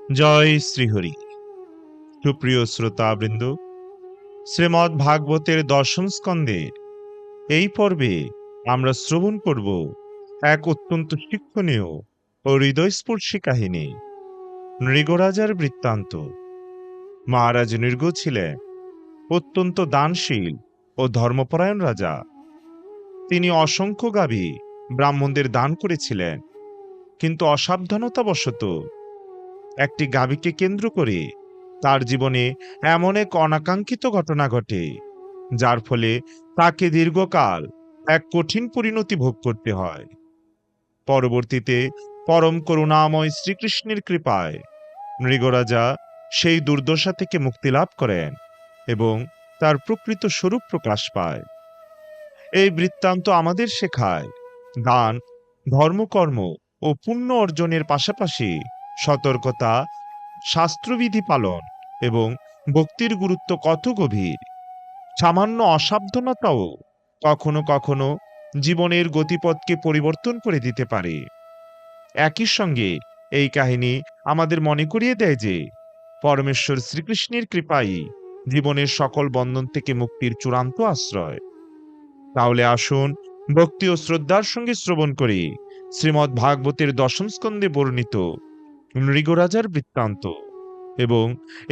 জয় শ্রীহরি। সুপ্রিয় শ্রোতাবৃন্দ, শ্রীমদ্ ভাগবতের দশম স্কন্ধের এই পর্বে আমরা শ্রবণ করব এক অত্যন্ত শিক্ষণীয় ও হৃদয়স্পর্শী কাহিনী, নৃগরাজার বৃত্তান্ত। মহারাজ নৃগ ছিলেন অত্যন্ত দানশীল ও ধর্মপরায়ণ রাজা। তিনি অসংখ্য গাভী ব্রাহ্মণদের দান করেছিলেন, কিন্তু অসাবধানতাবশত একটি গাভীকে কেন্দ্র করে তার জীবনে এমন এক অনাকাঙ্ক্ষিত ঘটনা ঘটে, যার ফলে তাকে দীর্ঘকাল এক কঠিন পরিণতি ভোগ করতে হয়। পরবর্তীতে পরম করুণাময় শ্রীকৃষ্ণের কৃপায় মৃগরাজা সেই দুর্দশা থেকে মুক্তি লাভ করেন এবং তার প্রকৃত স্বরূপ প্রকাশ পায়। এই বৃত্তান্ত আমাদের শেখায় দান, ধর্মকর্ম ও পুণ্য অর্জনের পাশাপাশি সতর্কতা, শাস্ত্রবিধি পালন এবং ভক্তির গুরুত্ব কত গভীর। সামান্য অসাবধানতাও কখনো কখনো জীবনের গতিপথকে পরিবর্তন করে দিতে পারে। একই সঙ্গে এই কাহিনী আমাদের মনে করিয়ে দেয় যে পরমেশ্বর শ্রীকৃষ্ণের কৃপাই জীবনের সকল বন্ধন থেকে মুক্তির চূড়ান্ত আশ্রয়। তাহলে আসুন ভক্তি ও শ্রদ্ধার সঙ্গে শ্রবণ করি শ্রীমদ্ ভাগবতের দশম স্কন্ধে বর্ণিত নৃগরাজার বৃত্তান্ত এবং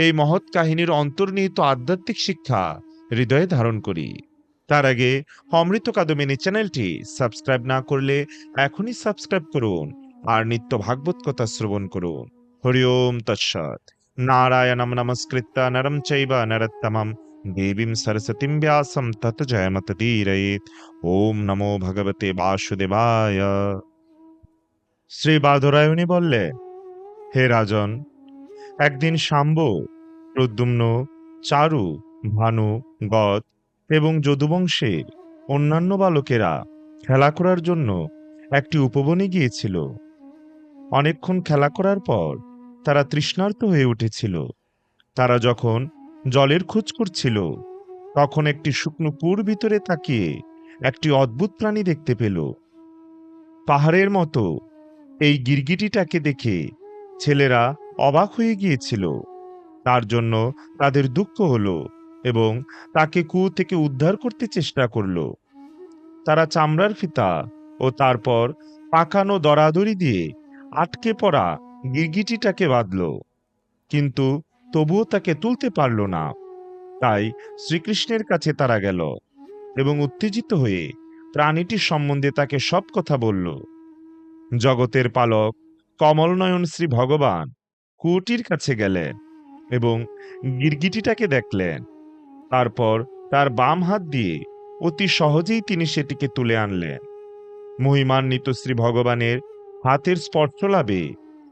এই মহৎ কাহিনীর অন্তর্নিহিত আধ্যাত্মিক শিক্ষা হৃদয়ে ধারণ করি। তার আগে অমৃত কাদম্বিনী চ্যানেলটি সাবস্ক্রাইব না করলে এখনই সাবস্ক্রাইব করুন আর নিত্য ভাগবত কথা শ্রবণ করুন। হরি ওম তৎসৎ। নারায়ণম নমস্কৃত্য নরম চৈব নরোত্তমম দেবীম সরস্বতীম ব্যাসম তত জয়মতীরয়েত। ওম নমো ভগবতে বাসুদেবায়। শ্রী বাদরায়ণী বললে, হে রাজন, একদিন শাম্ব, প্রদ্যুম্ন, চারু, ভানু, গদ এবং যদুবংশের অন্যান্য বালকেরা খেলা করার জন্য একটি উপবনে গিয়েছিল। অনেকক্ষণ খেলা করার পর তারা তৃষ্ণার্ত হয়ে উঠেছিল। তারা যখন জলের খোঁজ করছিল, তখন একটি শুকনো কুয়োর ভিতরে তাকিয়ে একটি অদ্ভুত প্রাণী দেখতে পেল। পাহাড়ের মতো এই গিরগিটিটাকে দেখে ছেলেরা অবাক হয়ে গিয়েছিল। তার জন্য তাদের দুঃখ হলো এবং তাকে কুয়ো থেকে উদ্ধার করতে চেষ্টা করল। তারা চামড়ার ফিতা ও তারপর পাকানো দরাদরি দিয়ে আটকে পড়া গিরগিটিটাকে বাঁধল, কিন্তু তবুও তাকে তুলতে পারল না। তাই শ্রীকৃষ্ণের কাছে তারা গেল এবং উত্তেজিত হয়ে প্রাণীটির সম্বন্ধে তাকে সব কথা বলল। জগতের পালক কমলনয়ন শ্রী ভগবান কুয়োটির কাছে গেলেন এবং গিরগিটিটাকে দেখলেন। তারপর তার বাম হাত দিয়ে অতি সহজেই তিনি সেটিকে তুলে আনলেন। মহিমান্বিত শ্রী ভগবানের হাতের স্পর্শ লাভে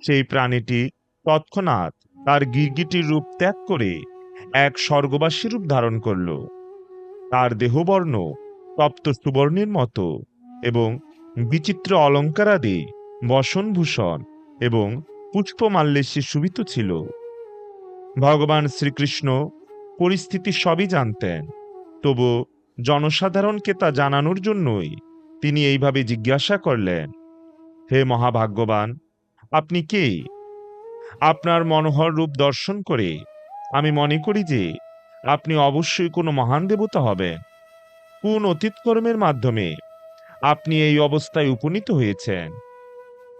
সেই প্রাণীটি তৎক্ষণাৎ তার গিরগিটির রূপ ত্যাগ করে এক স্বর্গবাসী রূপ ধারণ করল। তার দেহবর্ণ তপ্ত সুবর্ণের মতো এবং বিচিত্র অলঙ্কারাদি বসনভূষণ এবং পুষ্পমাল্যে সে শোভিত ছিল। ভগবান শ্রীকৃষ্ণ পরিস্থিতি সবই জানতেন, তবু জনসাধারণকে তা জানানোর জন্যই তিনি এইভাবে জিজ্ঞাসা করলেন, হে মহাভাগ্যবান, আপনি কে? আপনার মনোহর রূপ দর্শন করে আমি মনে করি যে আপনি অবশ্যই কোনো মহান দেবতা হবেন। কোন অতীত কর্মের মাধ্যমে আপনি এই অবস্থায় উপনীত হয়েছেন?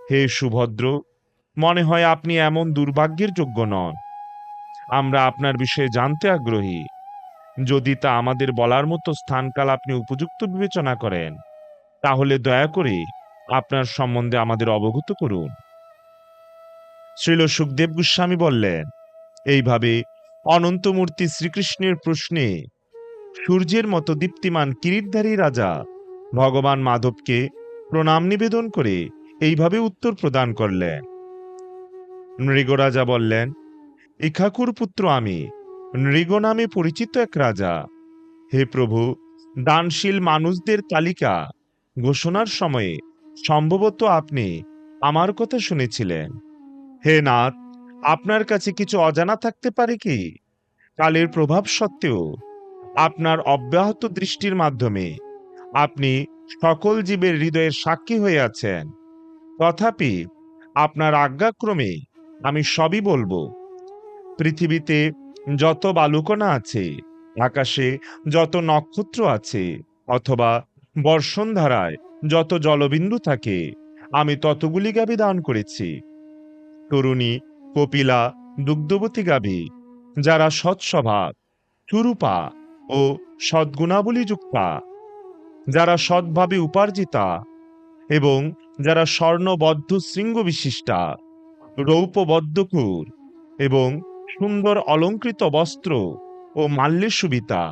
হে সুভদ্র, মনে হয় আপনি এমন দুর্ভাগ্যের যোগ্য নন। আমরা আপনার বিষয়ে জানতে আগ্রহী। যদি তা আমাদের বলার মতো স্থানকাল আপনি উপযুক্ত বিবেচনা করেন, তাহলে দয়া করে আপনার সম্বন্ধে আমাদের অবগত করুন। শ্রীল সুখদেব গোস্বামী বললেন, এইভাবে অনন্তমূর্তি শ্রীকৃষ্ণের প্রশ্নে সূর্যের মতো দীপ্তিমান কিরীটধারী রাজা ভগবান মাধবকে প্রণাম নিবেদন করে এইভাবে উত্তর প্রদান করলেন। নৃগরাজা বললেন, ইক্ষাকুর পুত্র আমি, নৃগ নামে পরিচিত এক রাজা। হে প্রভু, দানশীল মানুষদের তালিকা ঘোষণার সময়ে সম্ভবত আপনি আমার কথা শুনেছিলেন। হে নাথ, আপনার কাছে কিছু অজানা থাকতে পারে কি? কালের প্রভাব সত্ত্বেও আপনার অব্যাহত দৃষ্টির মাধ্যমে আপনি সকল জীবের হৃদয়ের সাক্ষী হয়ে আছেন। তথাপি আপনার আজ্ঞাক্রমে আমি সবই বলবো। পৃথিবীতে যত বালুকণা আছে, আকাশে যত নক্ষত্র আছে, অথবা বর্ষণধারায় যত জলবিন্দু থাকে, আমি ততগুলি গাভী দান করেছি। তরুণী, কপিলা, দুগ্ধবতী গাভী, যারা সৎস্বভাব, সুরূপা ও সদ্গুণাবলী যুক্তা, যারা সৎভাবে উপার্জিতা এবং যারা স্বর্ণবদ্ধ শৃঙ্গ বিশিষ্টা, রৌপ্যবদ্ধকুর এবং সুন্দর অলঙ্কৃত বস্ত্র ও মাল্যে সুবিতা,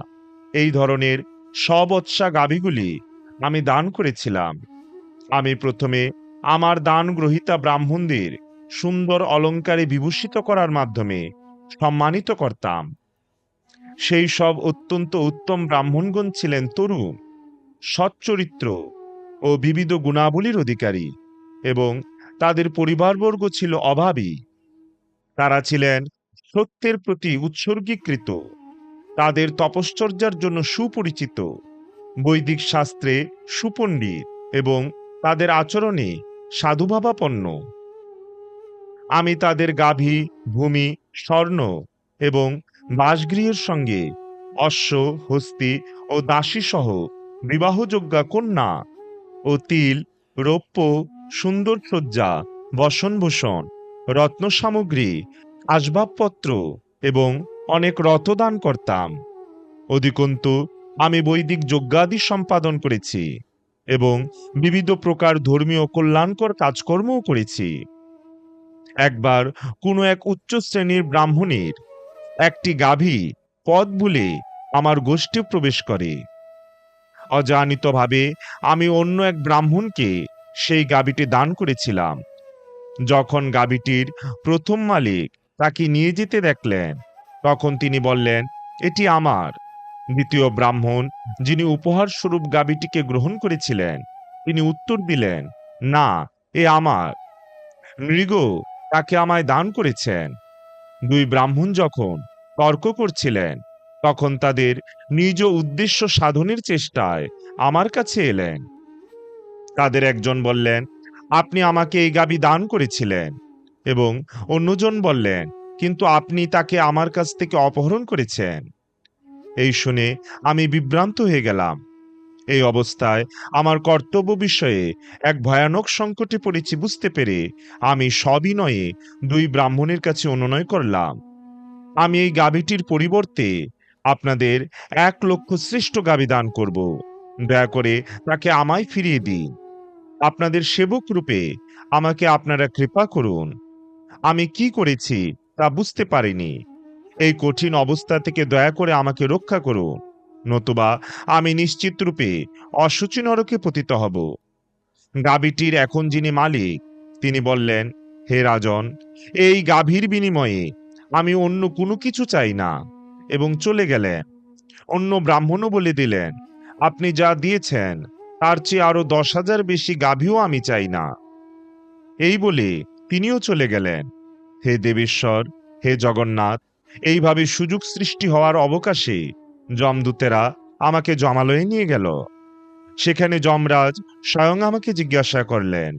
এই ধরনের সবৎসা গাভীগুলি আমি দান করেছিলাম। আমি প্রথমে আমার দান গ্রহীতা ব্রাহ্মণদের সুন্দর অলঙ্কারে বিভূষিত করার মাধ্যমে সম্মানিত করতাম। সেই সব অত্যন্ত উত্তম ব্রাহ্মণগণ ছিলেন তরুণ, সচ্চরিত্র ও বিবিধ গুণাবলীর অধিকারী, এবং তাদের পরিবারবর্গ ছিল অভাবী। তারা ছিলেন সত্যের প্রতি উৎসর্গীকৃত, তাদের তপশ্চর্যার জন্য সুপরিচিত, বৈদিক শাস্ত্রে সুপণ্ডিত এবং তাদের আচরণে সাধুভাবাপন্ন। আমি তাদের গাভী, ভূমি, স্বর্ণ এবং বাসগৃহের সঙ্গে অশ্ব, হস্তি ও দাসী সহ বিবাহযোগ্যা কন্যা ও তিল, রৌপ্য, সুন্দর সজ্জা, বসনভূষণ, রত্ন সামগ্রী, আসবাবপত্র এবং অনেক রথদান করতাম। অধিকন্তু আমি বৈদিক যজ্ঞাদি সম্পাদন করেছি এবং বিবিধ প্রকার ধর্মীয় কল্যাণকর কাজকর্মও করেছি। একবার কোনো এক উচ্চ শ্রেণীর ব্রাহ্মণের একটি গাভী পথ ভুলে আমার গোষ্ঠে প্রবেশ করে। অজানিতভাবে আমি অন্য এক ব্রাহ্মণকে সেই গাভীটি দান করেছিলাম। যখন গাভীটির প্রথম মালিক তাকে নিয়ে যেতে দেখলেন, তখন তিনি বললেন, এটি আমার। দ্বিতীয় ব্রাহ্মণ, যিনি উপহার স্বরূপ গাভীটিকে গ্রহণ করেছিলেন, তিনি উত্তর দিলেন, না, এ আমার। নৃগ তাকে আমায় দান করেছেন। দুই ব্রাহ্মণ যখন তর্ক করছিলেন, তখন তাদের নিজ উদ্দেশ্য সাধনের চেষ্টায় আমার কাছে এলেন। তাদের একজন বললেন, আপনি আমাকে এই গাভী দান করেছিলেন, এবং অন্যজন বললেন, কিন্তু আপনি তাকে আমার কাছ থেকে অপহরণ করেছেন। এই শুনে আমি বিভ্রান্ত হয়ে গেলাম। এই অবস্থায় আমার কর্তব্য বিষয়ে এক ভয়ানক সংকটে পড়েছি বুঝতে পেরে আমি সবিনয়ে দুই ব্রাহ্মণের কাছে অনুনয় করলাম, আমি এই গাভীটির পরিবর্তে আপনাদের 1,00,000 শ্রেষ্ঠ গাভী দান করব। দয়া করে তাকে আমায় ফিরিয়ে দিন। আপনাদের সেবক রূপে আমাকে আপনারা কৃপা করুন। আমি কি করেছি তা বুঝতে পারিনি। এই কঠিন অবস্থা থেকে দয়া করে আমাকে রক্ষা করুন, নতুবা আমি নিশ্চিত রূপে অশুচি নরকে পতিত হব। গাভীটির এখন যিনি মালিক, তিনি বললেন, হে রাজন, এই গাভীর বিনিময়ে আমি অন্য কোনো কিছু চাই না, এবং চলে গেলেন। অন্য ব্রাহ্মণও বলে দিলেন, আপনি যা দিয়েছেন তার চেয়ে আরো 10,000 বেশি গাভীও আমি চাই না। এই বলে তিনিও চলে গেলেন। হে দেবেশ্বর, হে জগন্নাথ, এইভাবে সুযোগ সৃষ্টি হওয়ার অবকাশে যমদূতেরা আমাকে যমালয়ে নিয়ে গেল। সেখানে যমরাজ স্বয়ং আমাকে জিজ্ঞাসা করলেন,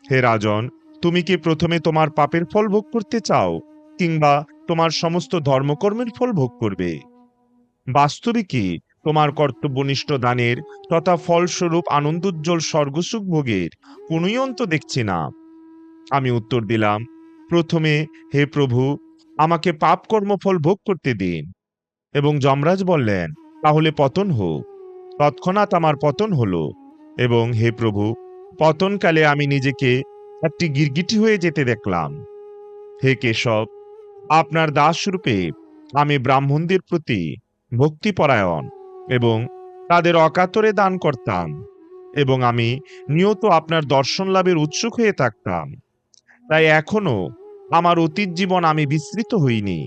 হে রাজন, তুমি কি প্রথমে তোমার পাপের ফল ভোগ করতে চাও, কিংবা তোমার সমস্ত ধর্মকর্মের ফল ভোগ করবে? বাস্তবে কি তোমার কর্তব্যনিষ্ঠ দানের তথা ফলস্বরূপ আনন্দোজ্জ্বল স্বর্গসুখ ভোগের কোনই অন্ত দেখছি না। আমি উত্তর দিলাম, প্রথমে, হে প্রভু, আমাকে পাপ কর্মফল ভোগ করতে দিন। এবং যমরাজ বললেন, তাহলে পতন হোক। তৎক্ষণাৎ আমার পতন হলো, এবং হে প্রভু, পতনকালে আমি নিজেকে একটি গিরগিটি হয়ে যেতে দেখলাম। হে কেশব, আপনার দাসরূপে আমি ব্রাহ্মণদের প্রতি ভক্তিপরায়ণ এবং তাদের অকাতরে দান করতাম, এবং আমি নিয়ত আপনার দর্শন লাভের উৎসুক হয়ে থাকতাম। তাই এখনো আমার অতীত জীবন আমি বিস্মৃত হইনি।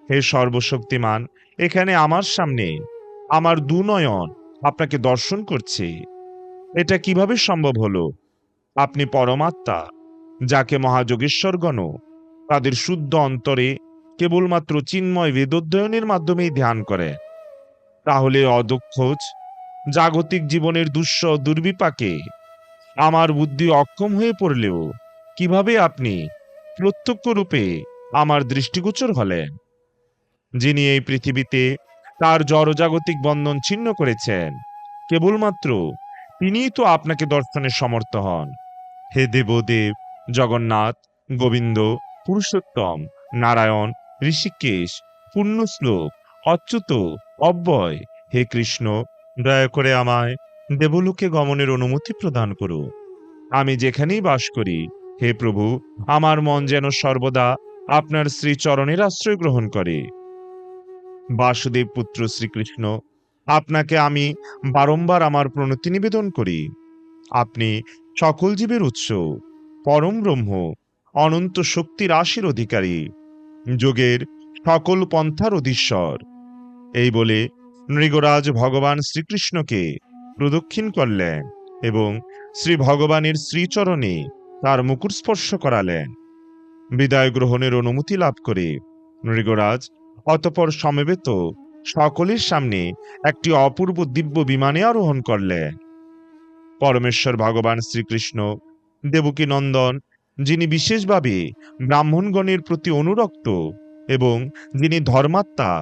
হে সর্বশক্তিমান, এখানে আমার সামনে আমার দুনয়ন আপনাকে দর্শন করছে। এটা কিভাবে সম্ভব হলো? আপনি পরমাত্মা, যাকে মহাযোগেশ্বরগণ তাদের শুদ্ধ অন্তরে কেবলমাত্র চিন্ময় বেদোদ্দয়নের মাধ্যমেই ধ্যান করে। তাহলে অদক্ষজ জাগতিক জীবনের দুর্বিপাকে আমার বুদ্ধি অক্ষম হয়ে পড়লেও কিভাবে আপনি প্রত্যক্ষ রূপে আমার দৃষ্টিগোচর হলেন, যিনি এই পৃথিবীতে তার জড়জাগতিক বন্ধন ছিন্ন করেছেন। কেবলমাত্র তিনিই তো আপনাকে দর্শনের সমর্থ হন। হে দেবদেব, জগন্নাথ, গোবিন্দ, পুরুষোত্তম, নারায়ণ, ঋষিকেশ, পুণ্যশ্লোক, অচ্যুত, অব্যয়, হে কৃষ্ণ, দয়া করে আমায় দেবলোকে গমনের অনুমতি প্রদান করুন। আমি যেখানেই বাস করি, হে প্রভু, আমার মন যেন সর্বদা আপনার শ্রীচরণের আশ্রয় গ্রহণ করে। বাসুদেব পুত্র শ্রীকৃষ্ণ, আপনাকে আমি বারংবার আমার প্রণতি নিবেদন করি। আপনি সকল জীবের উৎস, পরম ব্রহ্ম, অনন্ত শক্তির রাশির অধিকারী, যোগের সকল পন্থার অধীশ্বর। এই বলে নৃগরাজ ভগবান শ্রীকৃষ্ণকে প্রদক্ষিণ করলেন এবং শ্রী ভগবানের শ্রীচরণে তার মুকুট স্পর্শ করালেন। বিদায় গ্রহণের অনুমতি লাভ করে নৃগরাজ অতঃপর সমবেত সকলের সামনে একটি অপূর্ব দিব্য বিমানে আরোহণ করলেন। পরমেশ্বর ভগবান শ্রীকৃষ্ণ দেবকী নন্দন, যিনি বিশেষভাবে ব্রাহ্মণগণের প্রতি অনুরক্ত এবং যিনি ধর্মাত্মা,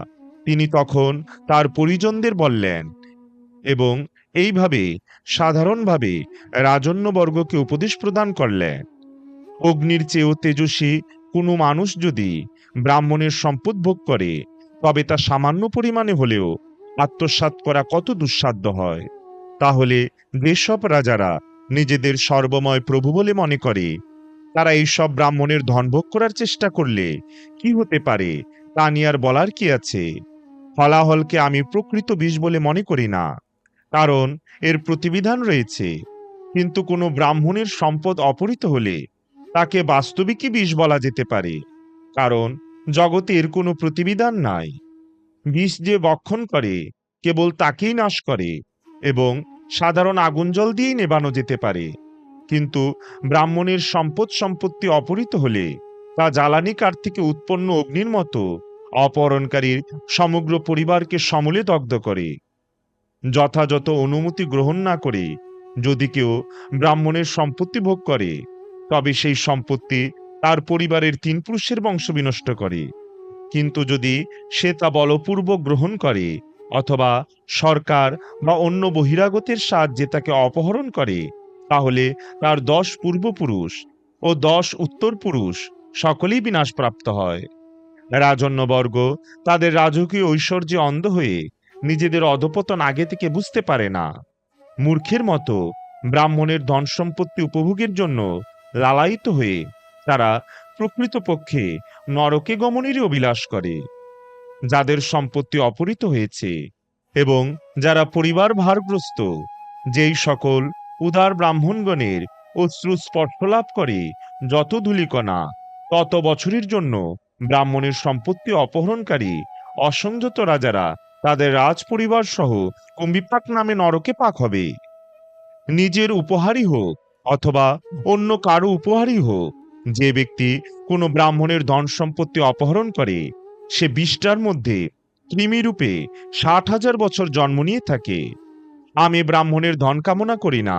তিনি তখন তার পরিজনদের বললেন এবং এইভাবে সাধারণভাবে রাজন্যবর্গকে উপদেশ প্রদান করলেন। অগ্নির চেয়েও তেজস্বী কোনো মানুষ যদি ব্রাহ্মণের সম্পদ ভোগ করে, তবে তা সামান্য পরিমাণে হলেও আত্মসাৎ করা কত দুঃসাধ্য হয়। তাহলে যেসব রাজারা নিজেদের সর্বময় প্রভু বলে মনে করে, তারা এইসব ব্রাহ্মণের ধন ভোগ করার চেষ্টা করলে কি হতে পারে তা নিয়ে আর বলার কি আছে। ফলাহলকে আমি প্রকৃত বিষ বলে মনে করি না, কারণ এর প্রতিবিধান রয়েছে। কিন্তু কোনো ব্রাহ্মণের সম্পদ অপহৃত হলে তাকে বাস্তবিকই বিষ বলা যেতে পারে, কারণ জগতে এর কোনো প্রতিবিধান নাই। বিষ যে বক্ষণ করে কেবল তাকেই নাশ করে এবং সাধারণ আগুন জল দিয়েই নেবানো যেতে পারে। কিন্তু ব্রাহ্মণের সম্পত্তি অপহৃত হলে তা জ্বালানি কাঠ থেকে উৎপন্ন অগ্নির মতো অপহরণকারীর সমগ্র পরিবারকে সমূলে দগ্ধ করে। যথাযথ অনুমতি গ্রহণ না করে যদি কেউ ব্রাহ্মণের সম্পত্তি ভোগ করে, তবে সেই সম্পত্তি তার পরিবারের ৩ পুরুষের বংশ বিনষ্ট করে। কিন্তু যদি সে তা বলপূর্বক গ্রহণ করে অথবা সরকার বা অন্য বহিরাগতের সাহায্যে তাকে অপহরণ করে, তাহলে তার ১০ পূর্বপুরুষ ও ১০ উত্তর পুরুষ সকলেই বিনাশপ্রাপ্ত হয়। রাজন্যবর্গ তাদের রাজকীয় ঐশ্বর্যে অন্ধ হয়ে নিজেদের অধপতন আগে থেকে বুঝতে পারে না। মূর্খের মতো ব্রাহ্মণের ধন সম্পত্তি উপভোগের জন্য লালায়িত হয়ে তারা প্রকৃতপক্ষে নরকে গমনেরই অভিলাষ করে। যাদের সম্পত্তি অপহৃত হয়েছে এবং যারা পরিবার ভারগ্রস্ত, যেই সকল উদার ব্রাহ্মণগণের অশ্রু স্পর্শ লাভ করে যত ধূলিকণা, তত বছরের জন্য ব্রাহ্মণের সম্পত্তি অপহরণকারী অসংযত রাজারা তাদের রাজ পরিবার সহ কুম্ভিপাক নামে নরকে পাক হবে। নিজের উপহারই হোক অথবা অন্য কারো উপহারই হোক, যে ব্যক্তি কোনো ব্রাহ্মণের ধন সম্পত্তি অপহরণ করে, সে ২০টার মধ্যে কৃমিরূপে ৬০,০০০ বছর জন্ম নিয়ে থাকে। আমি ব্রাহ্মণের ধন কামনা করি না।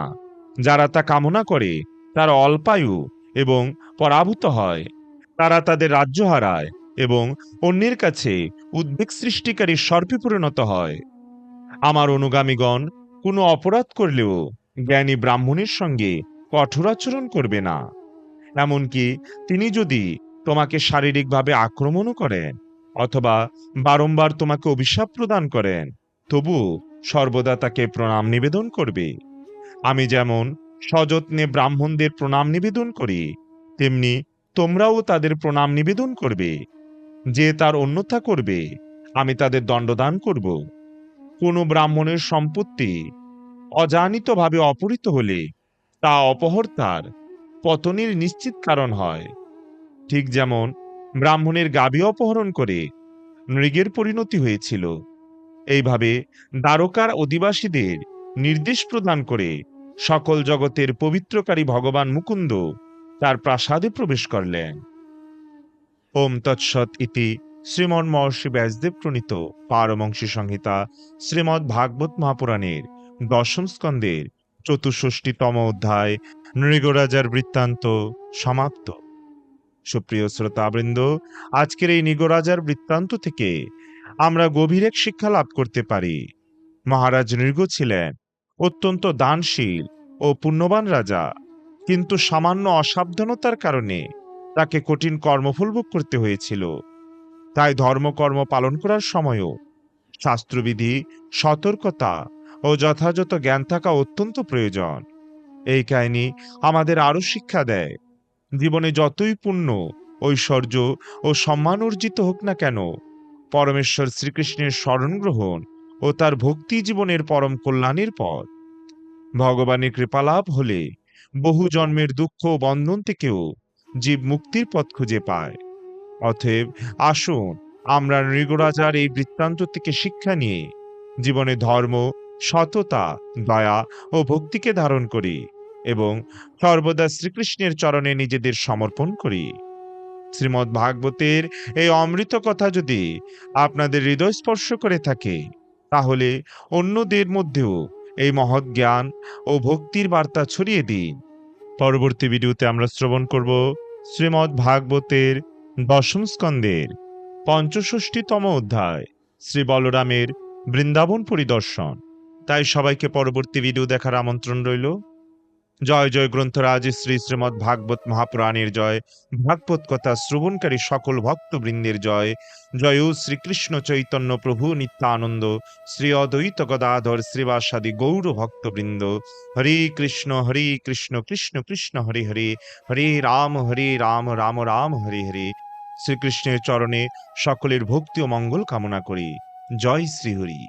যারা তা কামনা করে তারা অল্পায়ু এবং পরাভূত হয়। তারা তাদের রাজ্য হারায় এবং অন্যের কাছে উদ্বেগ সৃষ্টিকারী সর্পে পরিণত হয়। আমার অনুগামীগণ কোনো অপরাধ করলেও জ্ঞানী ব্রাহ্মণের সঙ্গে কঠোর আচরণ করবে না। এমনকি তিনি যদি তোমাকে শারীরিকভাবে আক্রমণও করেন অথবা বারংবার তোমাকে অভিশাপ প্রদান করেন, তবু সর্বদা তাকে প্রণাম নিবেদন করবে। আমি যেমন সযত্নে ব্রাহ্মণদের প্রণাম নিবেদন করি, তেমনি তোমরাও তাদের প্রণাম নিবেদন করবে। যে তার অন্যথা করবে, আমি তাদের দণ্ডদান করব। কোনো ব্রাহ্মণের সম্পত্তি অজানিতভাবে অপহৃত হলে তা অপহর্তার পতনের নিশ্চিত কারণ হয়। ঠিক যেমন ব্রাহ্মণের গাভী অপহরণ করে মৃগের পরিণতি হয়েছিল, এইভাবে দ্বারকার অধিবাসীদের নির্দেশ প্রদান করে সকল জগতের পবিত্রকারী ভগবান মুকুন্দ তার প্রাসাদে প্রবেশ করলেন। ওম তৎসৎ ইতি শ্রীমন মহর্ষি ব্যাসদেব প্রণীত পারমহংসী সংহিতা শ্রীমদ্ ভাগবত মহাপুরাণের ১০ম স্কন্দের ৬৪তম অধ্যায় নৃগরাজার বৃত্তান্ত সমাপ্ত। সুপ্রিয় শ্রোতাবৃন্দ, আজকের এই নিগরাজার বৃত্তান্ত থেকে আমরা গভীর এক শিক্ষা লাভ করতে পারি। মহারাজ নৃগ ছিলেন অত্যন্ত দানশীল ও পুণ্যবান রাজা, কিন্তু সামান্য অসাবধানতার কারণে তাকে কঠিন কর্মফল ভোগ করতে হয়েছিল। তাই ধর্মকর্ম পালন করার সময়ও শাস্ত্রবিধি, সতর্কতা ও যথাযথ জ্ঞান থাকা অত্যন্ত প্রয়োজন। এই কাহিনী আমাদের আরো শিক্ষা দেয়, জীবনে যতই পুণ্য, ঐশ্বর্য ও সম্মান অর্জিত হোক না কেন, পরমেশ্বর শ্রীকৃষ্ণের শরণ গ্রহণ ও তার ভক্তি জীবনের পরম কল্যাণের পথ। ভগবানের কৃপালাভ হলে বহু জন্মের দুঃখ ও বন্ধন থেকেও জীব মুক্তির পথ খুঁজে পায়। অতএব আসুন আমরা নৃগরাজার এই বৃত্তান্ত থেকে শিক্ষা নিয়ে জীবনে ধর্ম, সততা, দয়া ও ভক্তিকে ধারণ করি এবং সর্বদা শ্রীকৃষ্ণের চরণে নিজেদের সমর্পণ করি। শ্রীমদ্ ভাগবতের এই অমৃত কথা যদি আপনাদের হৃদয় স্পর্শ করে থাকে, তাহলে অন্যদের মধ্যেও এই মহৎ জ্ঞান ও ভক্তির বার্তা ছড়িয়ে দিন। পরবর্তী ভিডিওতে আমরা শ্রবণ করব শ্রীমদ্ ভাগবতের দশম স্কন্দের 65তম অধ্যায়, শ্রী বলরামের বৃন্দাবন পরিদর্শন। তাই সবাইকে পরবর্তী ভিডিও দেখার আমন্ত্রণ রইল। জয় জয় গ্রন্থরাজ শ্রী শ্রীমদ্ ভাগবত মহাপুরাণের জয়। ভাগবত কথা শ্রবণকারী সকল ভক্তবৃন্দের জয়। জয় শ্রীকৃষ্ণ চৈতন্য প্রভু নিত্যানন্দ, শ্রী অদ্বৈত গদাধর শ্রীবাসাদি গৌর ভক্তবৃন্দ। হরে কৃষ্ণ কৃষ্ণ কৃষ্ণ হরে হরে, হরে রাম রাম রাম হরে হরে। শ্রীকৃষ্ণের চরণে সকলের ভক্তি ও মঙ্গল কামনা করি। জয় শ্রীহরি।